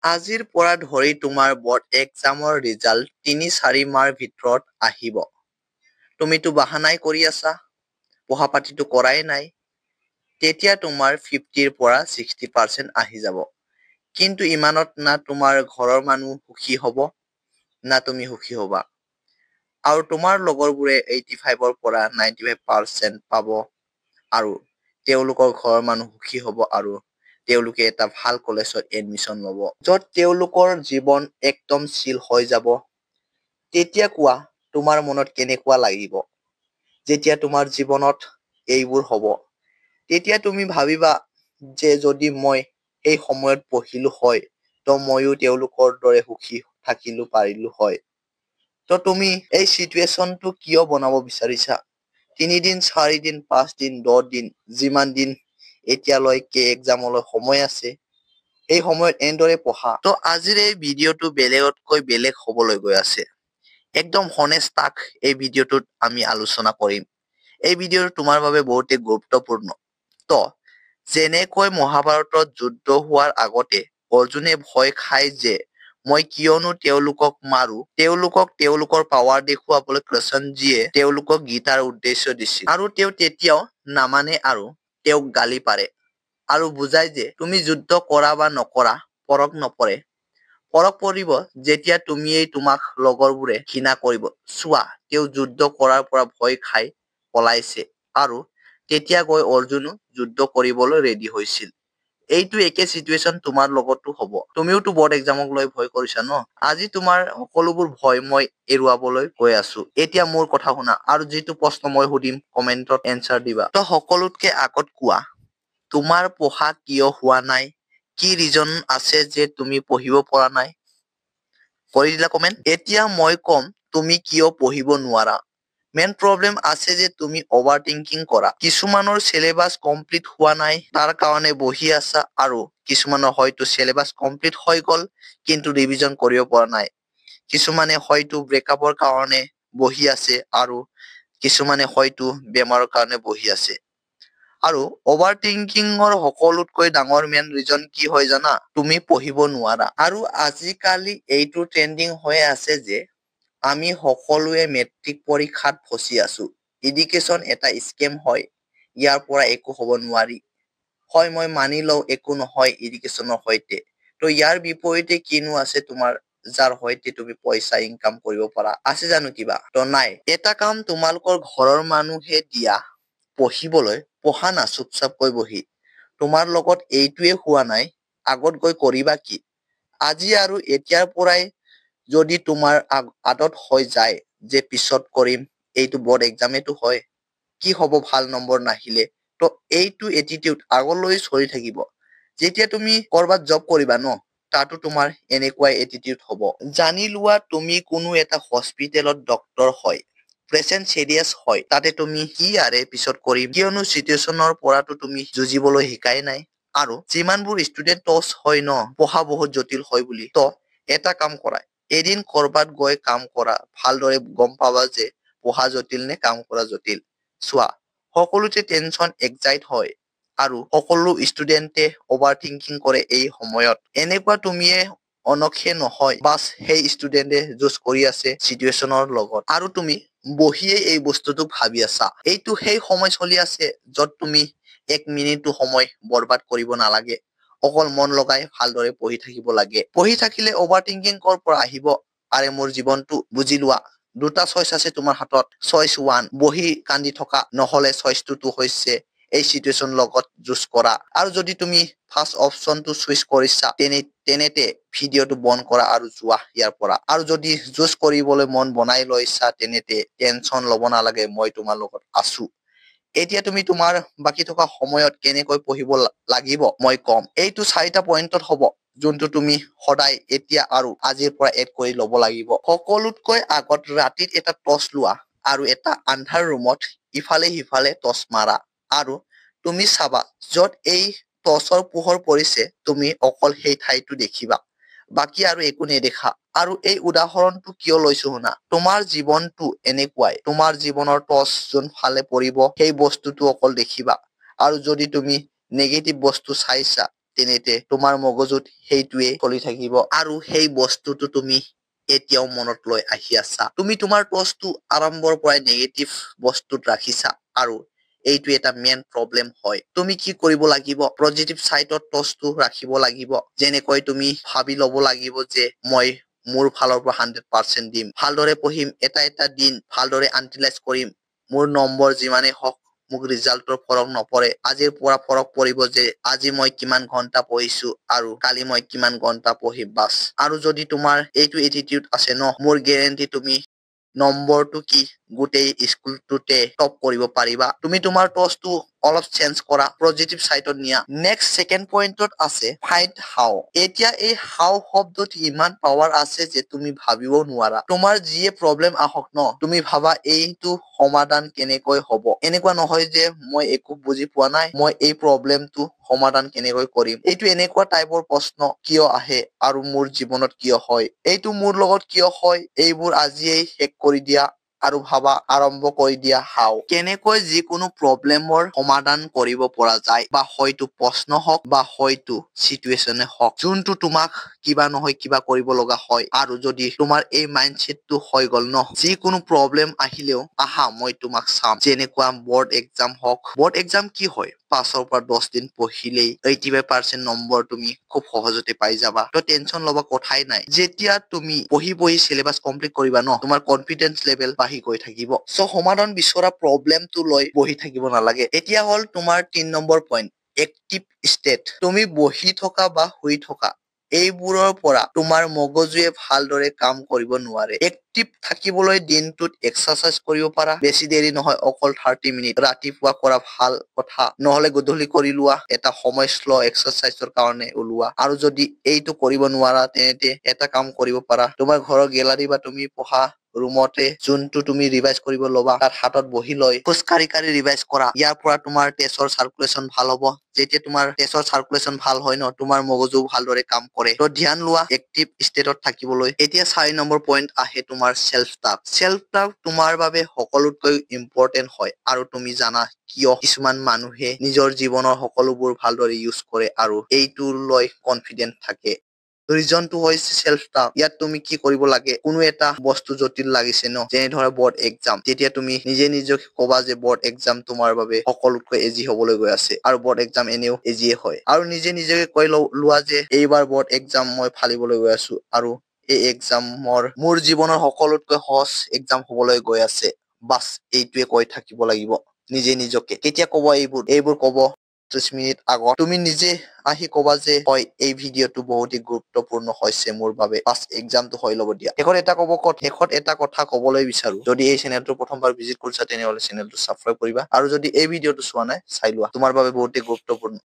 আজিৰ পৰা ধৰি তোমাৰ বৰ্ড এক্সামৰ ৰিজাল্ট ৩-৪ মাহৰ ভিতৰত আহিব। তুমিতো বাহানাই কৰি আছা, পঢ়া পাতিটো কৰাই নাই। তেতিয়া তোমাৰ 50ৰ পৰা 60% আহি যাব। কিন্তু ইমানত না তোমাৰ ঘৰৰ মানুহ সুখী হ'ব, না তুমি সুখী হ'বা। আৰু তোমাৰ লগৰবোৰে 85ৰ পৰা 95% পাব আৰু তেওঁলোকৰ ঘৰৰ মানুহ সুখী হ'ব আৰু তেওঁলোকে এটা ভাল কলেজত এডমিশ্যন ল'ব, য'ত তেওঁলোকৰ জীৱন একদম চিল হৈ যাব। তেতিয়া কোৱা তোমাৰ মনত কেনেকুৱা লাগিব? যেতিয়া তোমাৰ জীৱনত এইবোৰ হ'ব, তেতিয়া তুমি ভাবিবা যে যদি মই এই সময়ত পঢ়িলো হয়, তো ময়ো তেওঁলোকৰ দৰে সুখী থাকিলো পাৰিলো হয়। তো তুমি এই চিটুৱেশ্যনটো কিয় বনাব বিচাৰিছা? 3 দিন, 4 দিন, 5 দিন, 10 দিন, যিমান দিন এতিয়ালৈকে এক্সামলৈ সময় আছে, এই সময়ত এনেদৰে পঢ়া। তো আজিৰ এই ভিডিঅ'টো বেলেগতকৈ বেলেগ হ'বলৈ গৈ আছে। একদম হনেষ্টাক এই ভিডিঅ'টোত আমি আলোচনা কৰিম। এই ভিডিঅ'টো তোমাৰ বাবে বহুতেই গুৰুত্বপূৰ্ণ। তো যেনেকৈ মহাভাৰতত যুদ্ধ হোৱাৰ আগতে অৰ্জুনে ভয় খায় যে মই কিয়নো তেওঁলোকক মাৰো, তেওঁলোকক তেওঁলোকৰ পাৱাৰ দেখুৱাবলৈ কৃষ্ণজীয়ে তেওঁলোকক গীতাৰ উদ্দেশ্য দিছিল। আৰু তেওঁ তেতিয়াও নামানে আৰু তেওঁক গালি পাৰে আৰু বুজায় যে তুমি যুদ্ধ কৰা বা নকৰা ফৰক নপৰে। ফৰক পৰিব যেতিয়া তুমিয়েই তোমাক লগৰবোৰে ঘৃণা কৰিব। চোৱা, তেওঁ যুদ্ধ কৰাৰ পৰা ভয় খাই পলাইছে আৰু তেতিয়া গৈ অৰ্জুনো যুদ্ধ কৰিবলৈ ৰেডি হৈছিল। এইটো একে চিটুৱেশ্যন তোমাৰ লগতো হ'ব। তুমিওতো বৰ্ড এক্সামক লৈ ভয় কৰিছা ন? আজি তোমাৰ সকলোবোৰ ভয় মই এৰুৱাবলৈ গৈ আছো। এতিয়া মোৰ কথা শুনা আৰু যিটো প্ৰশ্ন মই সুধিম কমেন্টত এনচাৰ দিবা। তো সকলোতকে আগত কোৱা, তোমাৰ পঢ়া কিয় হোৱা নাই? কি ৰিজন আছে যে তুমি পঢ়িব পৰা নাই? কৰি দিলা কমেন্ট। এতিয়া মই কম তুমি কিয় পঢ়িব নোৱাৰা। মেইন প্ৰব্লেম আছে যে তুমি অভাৰ থিংকিং কৰা। কিছুমানৰ চিলেবাছ কমপ্লিট হোৱা নাই, তাৰ কাৰণে বহি আছা, আৰু কিছুমানৰ হয়তো চিলেবাছ কমপ্লিট হৈ গ'ল কিন্তু ৰিভিজন কৰিব পৰা নাই। কিছুমানে হয়তো ব্ৰেকআপৰ কাৰণে বহি আছে আৰু কিছুমানে হয়তো বেমাৰৰ কাৰণে বহি আছে। আৰু অভাৰ থিংকিঙৰ সকলোতকৈ ডাঙৰ মেইন ৰিজন কি হয় জানা? তুমি পঢ়িব নোৱাৰা। আৰু আজিকালি এইটো ট্ৰেণ্ডিং হৈ আছে যে আমি সকলোৱে মেট্ৰিক পৰীক্ষাত ফচি আছো। এডুকেশ্যন এটা স্কেম হয়, ইয়াৰ পৰা একো হ'ব নোৱাৰি। হয়, মই মানি লওঁ একো নহয় এডুকেশ্যনৰ সৈতে। তো ইয়াৰ বিপৰীতে কিনো আছে তোমাৰ, যাৰ সৈতে তুমি পইচা ইনকাম কৰিব পাৰা? আছে জানো কিবা? তো নাই। এটা কাম তোমালোকৰ ঘৰৰ মানুহে দিয়া পঢ়িবলৈ, পঢ়া না চুপচাপকৈ বহি। তোমাৰ লগত এইটোৱে হোৱা নাই, আগত গৈ কৰিবা কি? আজি আৰু এতিয়াৰ পৰাই যদি তোমাৰ আদত হৈ যায় যে পিছত কৰিম, এইটো বৰ্ড এক্সামেটো হয়, কি হ'ব ভাল নম্বৰ নাহিলে, তো এইটো এটিটিউড আগলৈ চলি থাকিব। যেতিয়া তুমি কৰবাত জব কৰিবা ন, তাতো তোমাৰ এনেকুৱাই এটিটিউড হ'ব। জানি লোৱা তুমি কোনো এটা হস্পিটেলত ডক্তৰ হয়, পেচেণ্ট চিৰিয়াছ হয়, তাতে তুমি কি আৰে পিছত কৰিম, কিয়নো চিটুৱেশ্যনৰ পৰাটো তুমি যুঁজিবলৈ শিকাই নাই। আৰু যিমানবোৰ ষ্টুডেণ্ট টচ হয় ন, পঢ়া বহুত জটিল হয় বুলি, তো এটা কাম কৰা, এদিন কৰবাত গৈ কাম কৰা, ভালদৰে গম পাবা যে পঢ়া জটিল নে কাম কৰা জটিল। চোৱা, সকলোতে টেনচন এক্সাইট হয় আৰু সকলো ষ্টুডেণ্টে অভাৰ থিংকিং কৰে এই সময়ত। এনেকুৱা তুমিয়ে অনক্ষে নহয়, বাছ সেই ষ্টুডেণ্টে যুঁজ কৰি আছে চিটুৱেশ্যনৰ লগত আৰু তুমি বহিয়ে এই বস্তুটো ভাবি আছা। এইটো সেই সময় চলি আছে য'ত তুমি 1 মিনিটো সময় বৰবাদ কৰিব নালাগে। অকল মন লগাই ভালদৰে পঢ়ি থাকিব লাগে। পঢ়ি থাকিলে অভাৰ থিংকিং কৰ পৰা আহিব? আৰে মোৰ জীৱনটো বুজি লোৱা। দুটা চইচ আছে তোমাৰ হাতত। চইচ 1, বহি কান্দি থকা, নহলে চইচ 2 হৈছে এই চিটুৱেশ্যন লগত যুঁজ কৰা। আৰু যদি তুমি ফাৰ্ষ্ট অপশ্যনটো চুইচ কৰিছা, তেনেতে ভিডিঅ'টো বন্ধ কৰা আৰু যোৱা ইয়াৰ পৰা। আৰু যদি যুঁজ কৰিবলৈ মন বনাই লৈছা, তেনেতে টেনচন ল'ব নালাগে, মই তোমাৰ লগত আছো। এতিয়া তুমি তোমাৰ বাকী থকা সময়ত কেনেকৈ পঢ়িব লাগিব মই কম। এইটো 4টা পইণ্টত হ'ব, যোনটো তুমি সদায় এতিয়া আৰু আজিৰ পৰা এড কৰি ল'ব লাগিব। সকলোতকৈ আগত ৰাতিত এটা টৰ্চ লোৱা আৰু এটা আন্ধাৰ ৰুমত ইফালে সিফালে টৰ্চ মাৰা আৰু তুমি চাবা য'ত এই টৰ্চৰ পোহৰ পৰিছে তুমি অকল সেই ঠাইটো দেখিবা, বাকী আৰু একো নেদেখা। আৰু এই উদাহৰণটো কিয় লৈছো শুনা, তোমাৰ জীৱনটো এনেকুৱাই, তোমাৰ জীৱনৰ টৰ্চ যোনফালে পৰিব সেই বস্তুটো অকল দেখিবা। আৰু যদি তুমি নেগেটিভ বস্তু চাইছা, তেনেতে তোমাৰ মগজুত সেইটোৱে চলি থাকিব আৰু সেই বস্তুটো তুমি এতিয়াও মনত লৈ আহি আছা। তুমি তোমাৰ টচটো আৰম্ভৰ পৰাই নেগেটিভ বস্তুত ৰাখিছা আৰু এইটো এটা মেইন প্ৰব্লেম হয়। তুমি কি কৰিব লাগিব? পজিটিভ চাইডত টচটো ৰাখিব লাগিব। যেনেকৈ তুমি ভাবি ল'ব লাগিব যে মই মোৰ ফালৰ পৰা 100% দিম, ভালদৰে পঢ়িম, এটা দিন ভালদৰে আনটিলাইজ কৰিম, মোৰ নম্বৰ যিমানেই হওক মোক ৰিজাল্টৰ ফৰক নপৰে। আজিৰ পৰা ফৰক পৰিব যে আজি মই কিমান ঘন্টা পঢ়িছো আৰু কালি মই কিমান ঘন্টা পঢ়িম বাছ। আৰু যদি তোমাৰ এইটো এটিটিউড আছে ন, মোৰ গেৰেণ্টি তুমি নম্বৰটো কি গোটেই স্কুলটোতে টপ কৰিব পাৰিবা। তুমি তোমাৰ টচটো অলপ চেঞ্জ কৰা, পজিটিভ চাইডত নিয়া। নেক্সট ছেকেণ্ড পইণ্টত আছে ফাইণ্ড হাউ। এতিয়া এই হাউ শব্দত ইমান পাৱাৰ আছে যে তুমি ভাবিবও নোৱাৰা। তোমাৰ যিয়ে প্ৰব্লেম আহক ন, তুমি ভাবা এইটো সমাধান কেনেকৈ হ'ব। এনেকুৱা নহয় যে মই একো বুজি পোৱা নাই, মই এই প্ৰব্লেমটো সমাধান কেনেকৈ কৰিম। এইটো এনেকুৱা টাইপৰ প্ৰশ্ন কিয় আহে আৰু মোৰ জীৱনত কিয় হয়, এইটো মোৰ লগত কিয় হয়, এইবোৰ আজিয়েই শেষ কৰি দিয়া আৰু ভাবা আৰম্ভ কৰি দিয়া হাও। কেনেকৈ যিকোনো প্ৰব্লেমৰ সমাধান কৰিব পৰা যায়, বা হয়তো প্ৰশ্ন হওক বা হয়তো চিটুৱেশ্যনে হওক, যোনটো তোমাক কিবা নহয় কিবা কৰিব লগা হয়। আৰু যদি তোমাৰ এই মাইণ্ডছেটটো হৈ গল ন, যিকোনো প্ৰব্লেম আহিলেও আহা মই তোমাক চাম। যেনেকুৱা বৰ্ড এক্সাম হওক, বৰ্ড এক্সাম কি হয়, 5ৰ পৰা 10 দিন পঢ়িলেই 85% নম্বৰ তুমি খুব সহজতে পাই যাবা। তো টেনচন ল'ব কথাই নাই। যেতিয়া তুমি পঢ়ি চিলেবাছ কমপ্লিট কৰিবা ন, তোমাৰ কনফিডেন্স লেভেল বাঢ়ি গৈ থাকিব। চ' সমাধান বিচৰা প্ৰব্লেমটো লৈ বহি থাকিব নালাগে। এতিয়া হ'ল তোমাৰ 3 নম্বৰ পইণ্ট, এক্টিভ ষ্টেট। তুমি বহি থকা বা শুই থকা এইবোৰৰ পৰা তোমাৰ মগজুৱে ভালদৰে কাম কৰিব নোৱাৰে। এক্টিভ থাকিবলৈ দিনটোত এক্সাৰচাইজ কৰিব পাৰা, বেছি দেৰি নহয়, অকল 30 মিনিট। ৰাতিপুৱা কৰা ভাল কথা, নহলে গধূলি কৰি লোৱা। এটা সময় শ্ল এক্সাৰচাইজৰ কাৰণে ওলোৱা। আৰু যদি এইটো কৰিব নোৱাৰা তেনেতে এটা কাম কৰিব পাৰা, তোমাৰ ঘৰৰ গেলাৰী বা তুমি পঢ়া ৰুমতে যোনটো তুমি ৰিভাইজ কৰিব ল'বা, তাত হাতত বহি লৈ খোজ কাঢ়ি ৰিভাইজ কৰা। ইয়াৰ পৰা তোমাৰ তেজৰ চাৰ্কুলেশ্যন ভাল হ'ব। যেতিয়া তোমাৰ তেজৰ চাৰ্কুলেশ্যন ভাল হয় ন, তোমাৰ মগজু ভালদৰে কাম কৰে। তো ধ্যান লোৱা এক্টিভ ষ্টেটত থাকিবলৈ। এতিয়া 4 নম্বৰ পইণ্ট আহে তোমাৰ চেল্ফ টাক। চেল্ফ টাক তোমাৰ বাবে সকলোতকৈ ইম্পৰ্টেন্ট হয়। আৰু তুমি জানা কিয়? কিছুমান মানুহে নিজৰ জীৱনৰ সকলোবোৰ ভালদৰে ইউজ কৰে আৰু এইটো লৈ কনফিডেন্ট থাকে। ৰিজনটো হৈছে চেল্ফ টাক। ইয়াত তুমি কি কৰিব লাগে, কোনো এটা বস্তু জটিল লাগিছে ন, যেনে ধৰা বৰ্ড এক্সাম, তেতিয়া তুমি নিজে নিজক কবা যে বৰ্ড এক্সাম তোমাৰ বাবে সকলোতকৈ ইজি হবলৈ গৈ আছে, আৰু বৰ্ড এক্সাম এনেও ইজিয়ে হয়। আৰু নিজে নিজকে কৈ লোৱা যে এইবাৰ বৰ্ড এক্সাম মই ফালিবলৈ গৈ আছো, আৰু এই এক্সামৰ মোৰ জীৱনৰ সকলোতকৈ সহজ এক্সাম হবলৈ গৈ আছে। বাছ এইটোৱে কৈ থাকিব লাগিব নিজে নিজকে। কেতিয়া কব এইবোৰ কব 30 মিনিট আগত তুমি নিজে আহি কবা যে হয় এই ভিডিঅ'টো বহুতেই গুৰুত্বপূৰ্ণ হৈছে মোৰ বাবে, বাছ এক্সামটো হৈ ল'ব দিয়া। শেষত এটা কথা কবলৈ বিচাৰো, যদি এই চেনেলটো প্ৰথমবাৰ ভিজিট কৰিছা তেনেহলে চেনেলটো ছাবস্ক্ৰাইব কৰিবা, আৰু যদি এই ভিডিঅ'টো চোৱা নাই চাই লোৱা, তোমাৰ বাবে বহুতেই গুৰুত্বপূৰ্ণ।